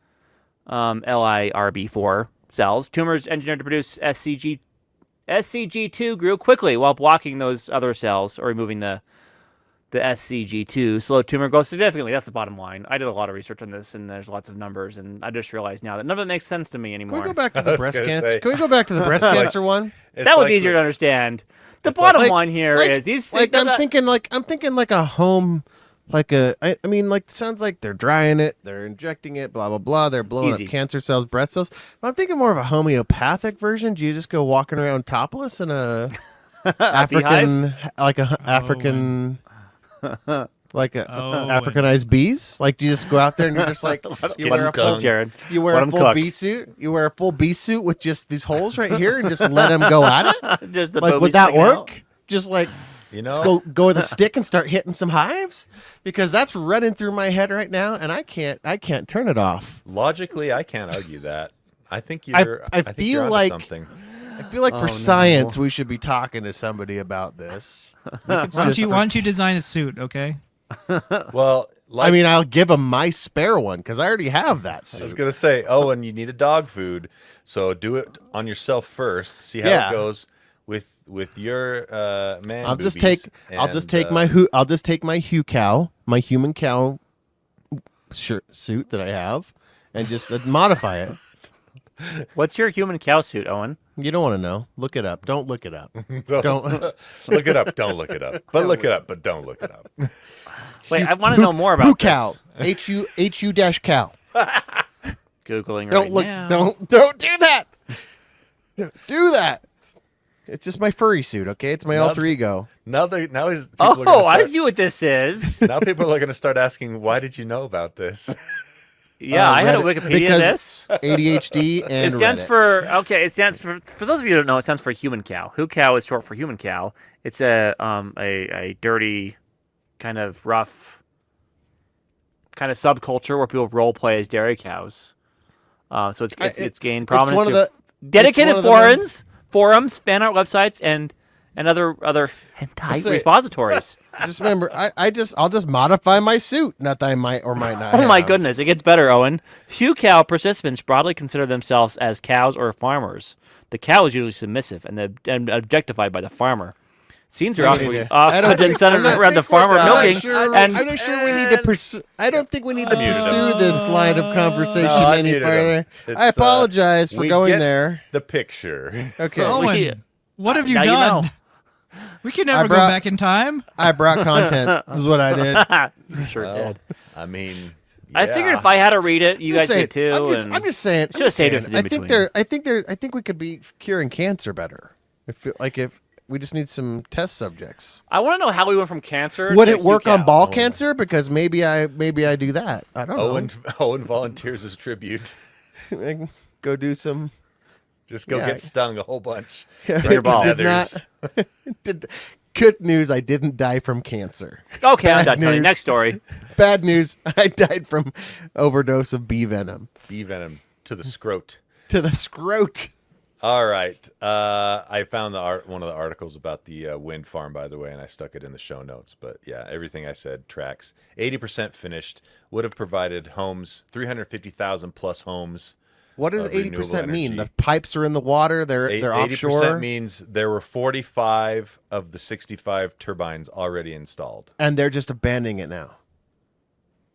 LIRB4 cells, tumors engineered to produce SCG2 grew quickly while blocking those other cells or removing the SCG2. Slow tumor growth significantly. That's the bottom line. I did a lot of research on this, and there's lots of numbers, and I just realized now that none of it makes sense to me Can anymore. we go back to the was breast gonna cancer? say. Can we go back to the breast cancer one? It's That was like easier the- to understand. The it's like- bottom line here is these. I'm thinking like a home, I mean, like, it sounds like they're drying it, they're injecting it, blah blah blah. They're blowing Easy. up cancer cells, breast cells. But I'm thinking more of a homeopathic version. Do you just go walking around topless in a African, African, like a Owen. Africanized bees? Like, do you just go out there and you're just like you wear a full, Jared. you wear Let a 'em full cook. bee suit? You wear a full bee suit with just these holes right here and just let them go at it? Just the Like, boobies would that sticking work? out? Just like. You Just know, go with a stick and start hitting some hives, because that's running through my head right now, and I can't turn it off. logically, I can't argue that. I think I you're. I think feel you're onto like- something. I feel like Oh, for no. science, we should be talking to somebody about this. Why don't you design a suit, okay? Well, like, I mean, I'll give them my spare one because I already have that I was suit. gonna say, Owen, you need a dog food, so do it on yourself first. See how Yeah. it goes with your man. I'll just boobies, take my Hugh cow, my human cow suit that I have, and just modify it. What's your human cow suit, Owen? You don't want to know. Look it up. Don't look it up. Don't Don't. look it up. Don't look it up. But look it up. But don't look it up. Wait, I want to know more about Who this. cow? HU dash cow. Googling Don't right look. now. Don't do that. Don't do that. It's just my furry suit. Okay, it's my Not- alter ego. Now people are Oh, gonna I start, see what this is. now people are going to start asking, why did you know about this? Yeah, I had a Reddit- Wikipedia because this. ADHD and It stands Reddit. it stands for those of you who don't know, it stands for human cow. Who cow is short for human cow. It's a dirty, kind of rough, kind of subculture where people role play as dairy cows. So it's gained prominence. It's one of through the dedicated it's one of the forums, fan art websites, and other hentai Say- repositories. Just remember, I'll just modify my suit. Not that I might or might not. Oh my have. goodness, it gets better, Owen. Hugh cow participants broadly consider themselves as cows or farmers. The cow is usually submissive and objectified by the farmer. Scenes are I often don't think- centered I'm not- around the farmer I'm not milking. Sure, and I'm not sure we need to pursue. I don't think we need to muted pursue this line of conversation No, I any muted further. him. It's, I apologize for we going get there. The picture. Okay, Owen, what have you Now you done? know. We can never go brought- back in time. I brought content. Is what I did. You sure Well, did. I mean, I figured yeah. if I had to read it, you guys Just saying, did too. I'm just saying. Should've saved it for the I in-between. think we could be curing cancer better. If we just need some test subjects. I want to know how we went from cancer. Would to it work Hugh on cow. ball cancer? Because maybe I do that. I don't Owen volunteers as tribute. know. Go do some. Just go Yeah. get stung a whole bunch. your balls. Did not- Good news, I didn't die from cancer. Okay, I'm Bad done. Tony. news. Next story. Bad news, I died from overdose of bee venom Bee venom to the scrot. to the scrot. All right. I found one of the articles about the wind farm, by the way, and I stuck it in the show notes. But yeah, everything I said tracks. 80% finished. Would have provided homes, 350,000 plus homes. What does Of 80% renewable mean? energy. The pipes are in the water. They're 80% offshore, means there were 45 of the 65 turbines already installed. and they're just abandoning it now.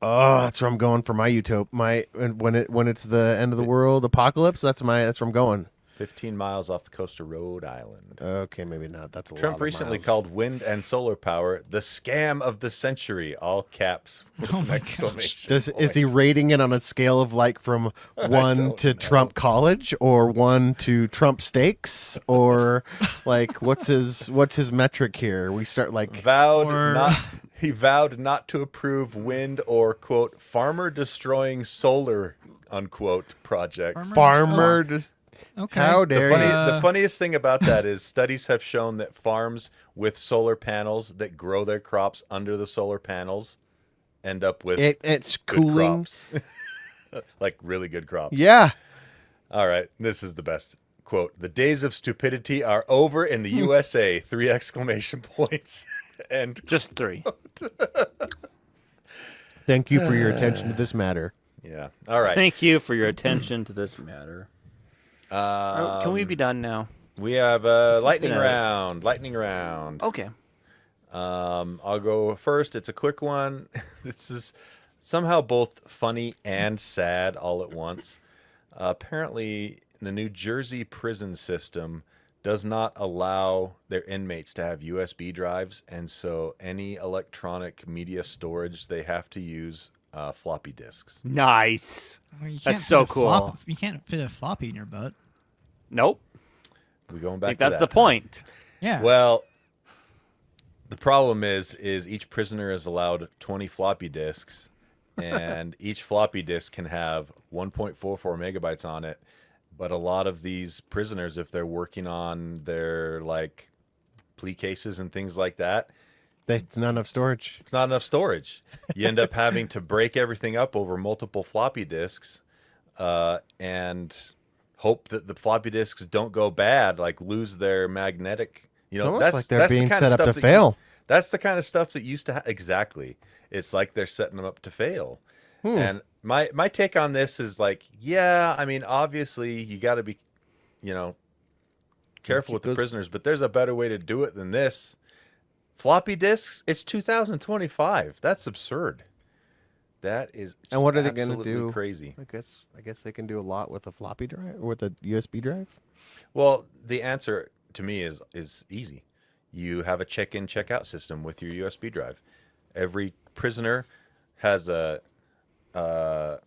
Oh, that's where I'm going for my utopia. When it's the end of the world apocalypse. That's where I'm going. 15 miles off the coast of Rhode Island. Okay, maybe not. That's a lot. Trump of recently miles. called wind and solar power the scam of the century, all caps with Oh an my exclamation Is he rating it on a scale of like from 1 don't to know. Trump College or 1 to Trump Steaks, or like what's his metric here? We start like He vowed not to approve wind or quote farmer destroying solar unquote projects. farmer just Okay. how dare you? The funniest thing about that is studies have shown that farms with solar panels that grow their crops under the solar panels end up with It's good cooling. crops. Like really good crops. Yeah. All right, this is the best quote. The days of stupidity are over in the USA. 3 exclamation points. And Just 3. Thank you for your attention to this matter. Yeah. All right. Thank you for your attention to this matter. Can we be done now? We have has lightning been a- round. Lightning round. Okay. I'll go first. It's a quick one. This is somehow both funny and sad all at once. Apparently, the New Jersey prison system does not allow their inmates to have USB drives, and so any electronic media storage, they have to use floppy disks. Nice. Well, you can't That's so fit a flop- cool. You can't fit a floppy in your butt. Nope. We're going I back think to that's that. the point. Yeah. Well, the problem is each prisoner is allowed 20 floppy disks, and each floppy disk can have 1.44 megabytes on it. But a lot of these prisoners, if they're working on their like plea cases and things like that, That's not enough storage. it's not enough storage. You end up having to break everything up over multiple floppy disks, and hope that the floppy disks don't go bad, like lose their magnetic. You It's know, almost like they're that's the being kind set of up to stuff fail. that's the kind of stuff that used to exactly. It's like they're setting them up to fail. And my take on this is like, yeah, I mean, obviously you got to be, careful Keep with the those- prisoners, but there's a better way to do it than this. Floppy disks, it's 2025. That's absurd. That is And what are they going to absolutely do? crazy. I guess they can do a lot with a floppy drive or with a USB drive. Well, the answer to me is easy. You have a check-in, check-out system with your USB drive. Every prisoner has a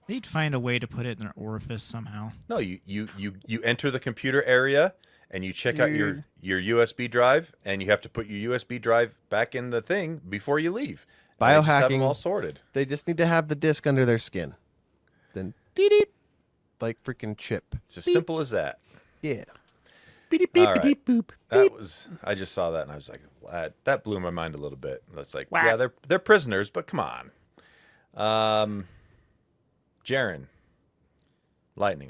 They'd find a way to put it in their orifice somehow. no. You enter the computer area and you check out your USB drive, and you have to put your USB drive back in the thing before you leave. And they just have them Biohacking. all sorted. They just need to have the disc under their skin. Then deep, like freaking chip. It's as simple as that. Yeah. Beep, All right. beep, boop. That was. I just saw that and I was like, that blew my mind a little bit. It's like, Whack. yeah, they're prisoners, but come on. Jarron, lightning.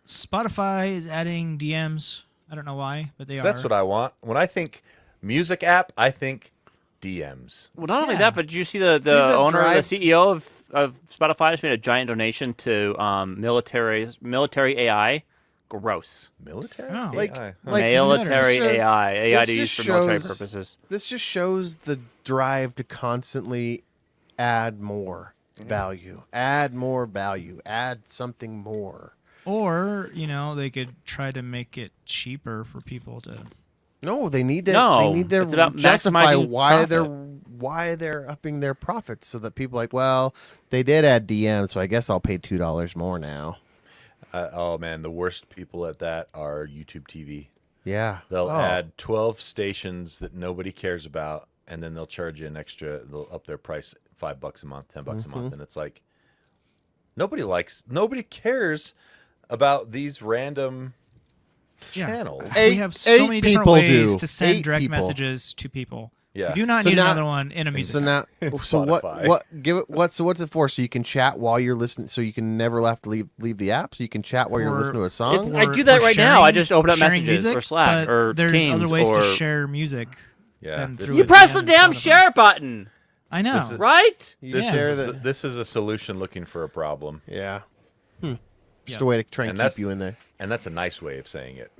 Spotify is adding DMs. I don't know why, but they are. That's what I want. When I think music app, I think DMs. Well, not only Yeah. that, but did you see the the owner, drive- the CEO of Spotify just made a giant donation to military AI? Gross. Military? Oh. Like- AI. like- Military this just- AI to this use just for military shows- purposes. This just shows the drive to constantly add more value, add more value, add something more. Or, they could try to make it cheaper for people to. No, they need to. No, they need to it's about justify maximizing why they're upping their profits, so that people are like, well, they did add DM, so I guess I'll pay $2 more now. Oh man, the worst people at that are YouTube TV. Yeah, They'll Oh. add 12 stations that nobody cares about, and then they'll charge you an extra. They'll up their price $5 a month, $10 a month, and it's like nobody cares about these random Yeah. channels. We have so eight many different people ways do. to send 8 direct people. messages to people. Yeah. We do not So need now- another one in a music. So now, It's so Spotify. what's it for? So you can chat while you're listening. So you can never have to leave the app. So you can chat while you're Or- listening to a song. I Or do that for right now. I sharing- just open up sharing messages music, or Slack but or there's Teams other ways or to share music. Yeah, than this through you a press the DM damn Spotify. share button, I know. This is- right? This Yeah. is this is a solution looking for a problem, Yeah. Just Yeah. a way to try and And keep that's- you in there. and that's a nice way of saying it.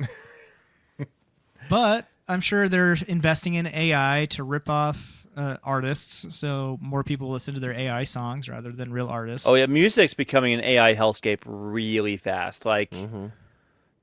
But I'm sure they're investing in AI to rip off artists, so more people listen to their AI songs rather than real artists. Oh yeah, music's becoming an AI hellscape really fast. Like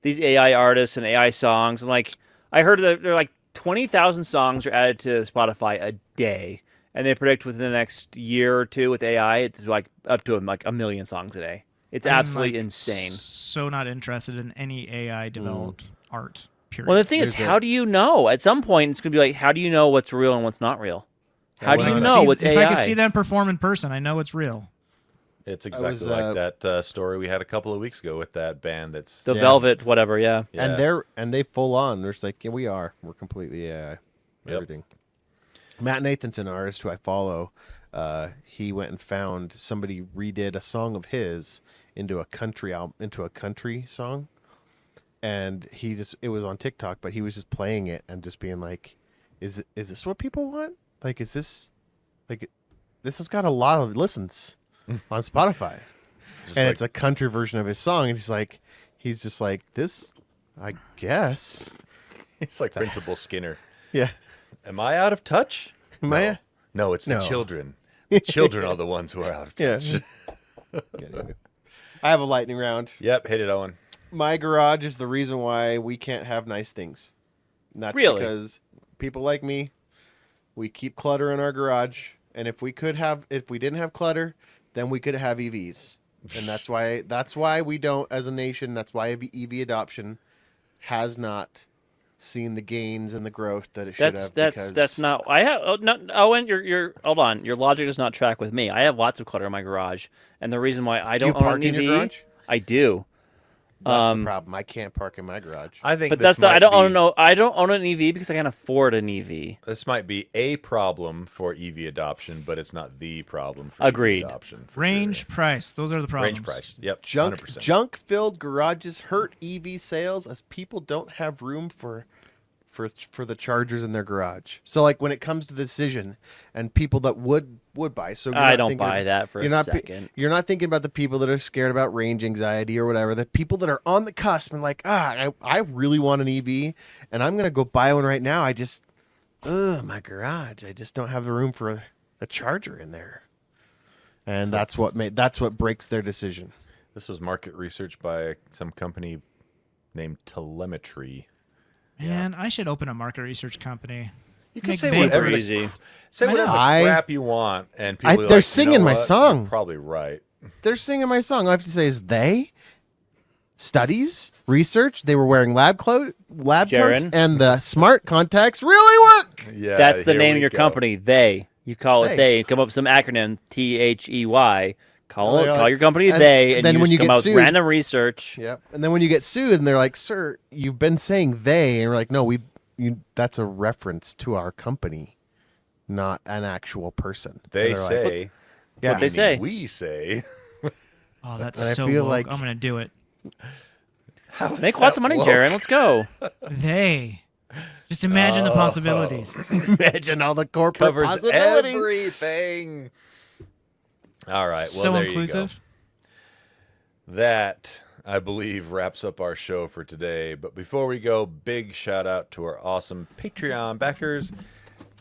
these AI artists and AI songs, and like I heard that there are like 20,000 songs are added to Spotify a day, and they predict within the next year or two with AI, it's like up to like 1 million songs a day. It's I'm, absolutely like, insane. So not interested in any AI developed art. Period. Well, the thing is, There's how do you know? At some point, it's gonna be like, how do you know what's real and what's not real? How do well, you I know See- what's if AI? I could see them perform in person, I know it's real. It's exactly was, like that story we had a couple of weeks ago with that band. That's the Yeah. Velvet, whatever. Yeah. yeah. And they full on. They're just like, yeah, we're completely everything. Matt Nathan's an artist who I follow. He went and found somebody redid a song of his into a country song, and it was on TikTok, but he was just playing it and just being like, is this what people want? Like, is this like this has got a lot of listens. on Spotify. Just And like- it's a country version of his song. And he's just like, this, I guess. It's like Principal Skinner. Yeah. Am I out of touch? Am no. I? No, it's the No. children. The children are the ones who are out of Yeah. touch. I have a lightning round. Yep, hit it, Owen. My garage is the reason why we can't have nice things. And that's Really? because people like me, we keep clutter in our garage. And if we didn't have clutter, then we could have EVs. And that's why we don't, as a nation, that's why EV adoption has not seen the gains and the growth that it should have. That's not. I have Owen. You're hold on. Your logic does not track with me. I have lots of clutter in my garage, and the reason why I don't you park own an in EV, your garage? I do. That's the problem. I can't park in my garage. I think But this I don't might be- own I don't own an EV because I can't afford an EV. This might be a problem for EV adoption, but it's not the problem for Agreed. EV adoption. for Range, sure. price. Those are the problems. Range price. Yep. Junk 100%. junk-filled garages hurt EV sales as people don't have room for the chargers in their garage. So like when it comes to the decision and people that would buy, so you're I not don't thinking- buy that for a you're not second. you're not thinking about the people that are scared about range anxiety or whatever. The people that are on the cusp and like, I really want an EV and I'm gonna go buy one right now. I just, my garage. I just don't have the room for a charger in there. And that's what breaks their decision. This was market research by some company named Telemetry. Man, I should open a market research company. You can Make say vapors. whatever Crazy. say I whatever know. the crap you want, and people are they're like, singing you know my what? song. You're probably right. They're singing my song. All I have to say is they studies research. They were wearing lab coats, Jarron? and the smart contacts really work. Yeah, That's the here name we of your go. company. They. You call it They. they. Come up with some acronym. THEY. Call Well, they're call like- your company and they, and then you when just you come get out with sued- random research. Yep. And then when you get sued, and they're like, "Sir, you've been saying they," and we're like, "No, that's a reference to our company, not an actual person." They And they're like, say. "Yeah." they say. We say. Oh, that's And I so feel woke. like- I'm gonna do it. How is Make lots of that money, woke? Jarron. Let's go. They. Just imagine the possibilities. Imagine all the corporate Covers possibilities. everything. All right. Well, so there inclusive. you go. That, I believe, wraps up our show for today. But before we go, big shout out to our awesome Patreon backers.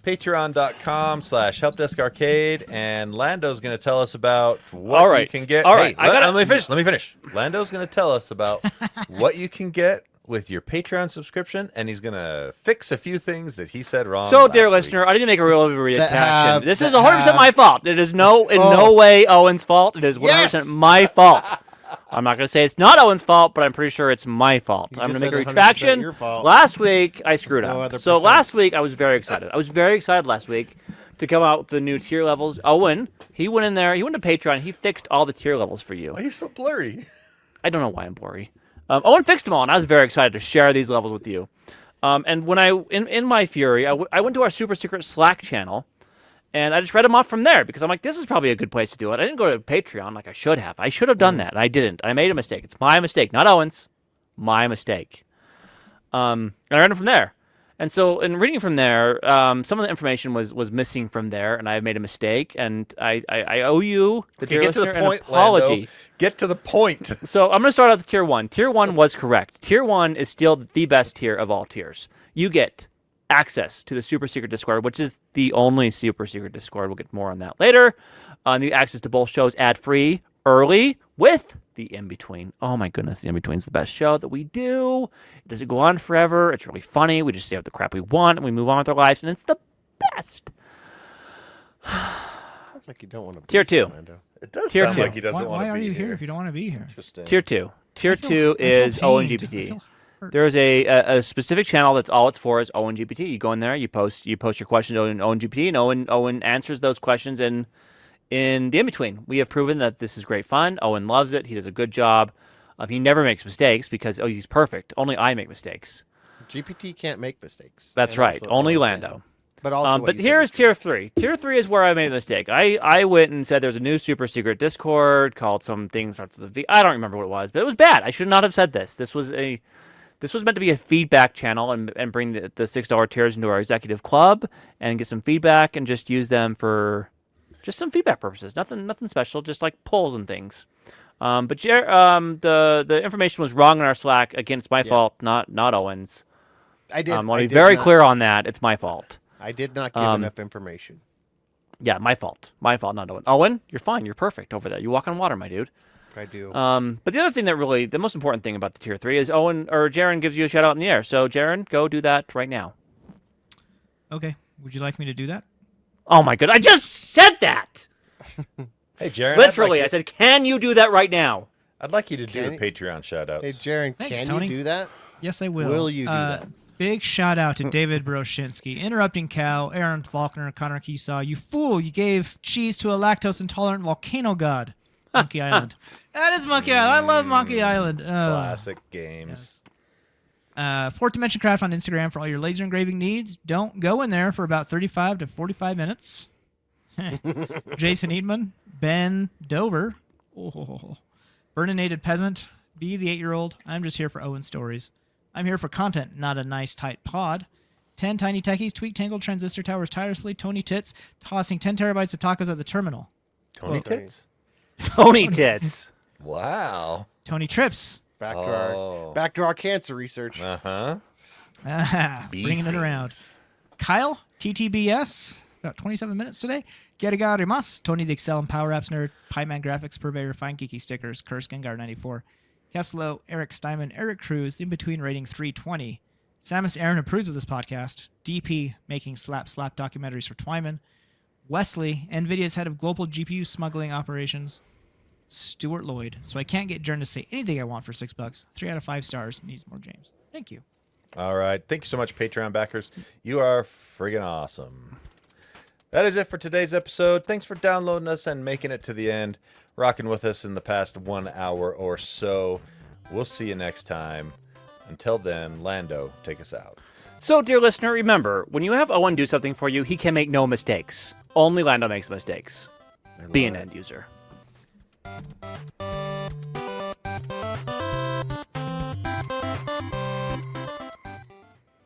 Patreon.com/HelpDeskArcade. And Lando's going to tell us about what All right. you can get. All right. Hey, let me finish. Lando's going to tell us about what you can get with your Patreon subscription, and he's going to fix a few things that he said wrong. So, dear last listener, week. I didn't make a real reaction. This is 100% have- my fault. It is no way Owen's fault. It is 100% Yes! my fault. I'm not going to say it's not Owen's fault, but I'm pretty sure it's my fault. You I'm going just to make a said 100% retraction. your fault. Last week, I screwed no up. other So last percents. week, I was very excited. I was very excited last week to come out with the new tier levels. Owen, he went in there. He went to Patreon. He fixed all the tier levels for you. Why are you so blurry? I don't know why I'm blurry. Owen fixed them all, and I was very excited to share these levels with you. And when in my fury, I went to our super secret Slack channel, and I just read them off from there because I'm like, this is probably a good place to do it. I didn't go to Patreon like I should have. I should have done that, and I didn't. I made a mistake. It's my mistake, not Owen's. My mistake. And I read them from there. And so in reading from there, some of the information was missing from there, and I made a mistake, and I owe you, the dear Get to the listener, point, an apology. Lando. Get to the point. So I'm going to start out with tier 1. Tier 1 was correct. Tier 1 is still the best tier of all tiers. You get access to the super secret Discord, which is the only super secret Discord. We'll get more on that later. You get access to both shows ad-free, early, with the in-between. Oh my goodness, the in-between's the best show that we do. It doesn't go on forever. It's really funny. We just say the crap we want, and we move on with our lives, and it's the best. Sounds like you don't want to. Tier 2. It does Tier sound two. like he doesn't want Why to are be you here if you don't want to be here? Interesting. Tier 2. Tier I feel- 2 I feel is pained. I ONGPT. feel hurt. There is a specific channel that's all it's for is ONGPT. You go in there, you post your questions on ONGPT, and Owen answers those questions in the in-between. We have proven that this is great fun. Owen loves it. He does a good job. He never makes mistakes because, he's perfect. Only I make mistakes. GPT can't make mistakes. That's And right. also Only Owen Lando. can. But also, what But you said here's was true. tier 3. Tier 3 is where I made a mistake. I went and said there's a new super secret Discord called something starts with a V. I don't remember what it was, but it was bad. I should not have said this. This was meant to be a feedback channel and bring the $6 tiers into our executive club and get some feedback and just use them for just some feedback purposes. Nothing special. Just like polls and things. But the information was wrong in our Slack. Again, it's my fault, not Owen's. I did. I want I to be did very not- clear on that. It's my fault. I did not give enough information. Yeah, my fault. My fault, not Owen. Owen, you're fine. You're perfect over there. You walk on water, my dude. I do. But the other thing the most important thing about the tier 3 is Owen or Jarron gives you a shout out in the air. So Jarron, go do that right now. Okay. Would you like me to do that? Oh my god, I just said that. Hey, Jarron. Literally, I said, can you do that right now? I'd like you to do Can a you- Patreon shout out. Hey, Jaron, Thanks, can Tony. you do that? Yes, I will. Will you do that? Big shout out to David Broshinsky, Interrupting Cow, Aaron Faulkner, Connor Keesaw. You fool! You gave cheese to a lactose intolerant volcano god. Monkey Island. That is Monkey Island. I love Monkey Island. Classic games. Fourth Dimension Craft on Instagram for all your laser engraving needs. Don't go in there for about 35 to 45 minutes. Jason Eatman, Ben Dover, Burninated Peasant, B the 8-year-old. I'm just here for Owen stories. I'm here for content, not a nice tight pod. 10 tiny techies tweak tangled transistor towers tirelessly. Tony Tits tossing 10 terabytes of tacos at the terminal. Tony Tits? Tony Tits. Wow. Tony Trips. Back to our cancer research. Uh-huh. Bringing it around. Kyle, TTBS, about 27 minutes today. Gerigarimas, Tony the Excel and Power Apps nerd, Pyman Graphics Purveyor, Fine Geeky Stickers, Curse Gengar 94, Keslo, Eric Steinman, Eric Cruz, in between rating 320. Samus Aaron approves of this podcast. DP making slap documentaries for Twyman. Wesley, NVIDIA's head of global GPU smuggling operations. Stuart Lloyd. So I can't get Jern to say anything I want for $6. 3 out of 5 stars. Needs more James. Thank you. All right. Thank you so much, Patreon backers. You are friggin' awesome. That is it for today's episode. Thanks for downloading us and making it to the end, rocking with us in the past 1 hour or so. We'll see you next time. Until then, Lando, take us out. So, dear listener, remember, when you have Owen do something for you, he can make no mistakes. Only Lando makes mistakes. Be an end user.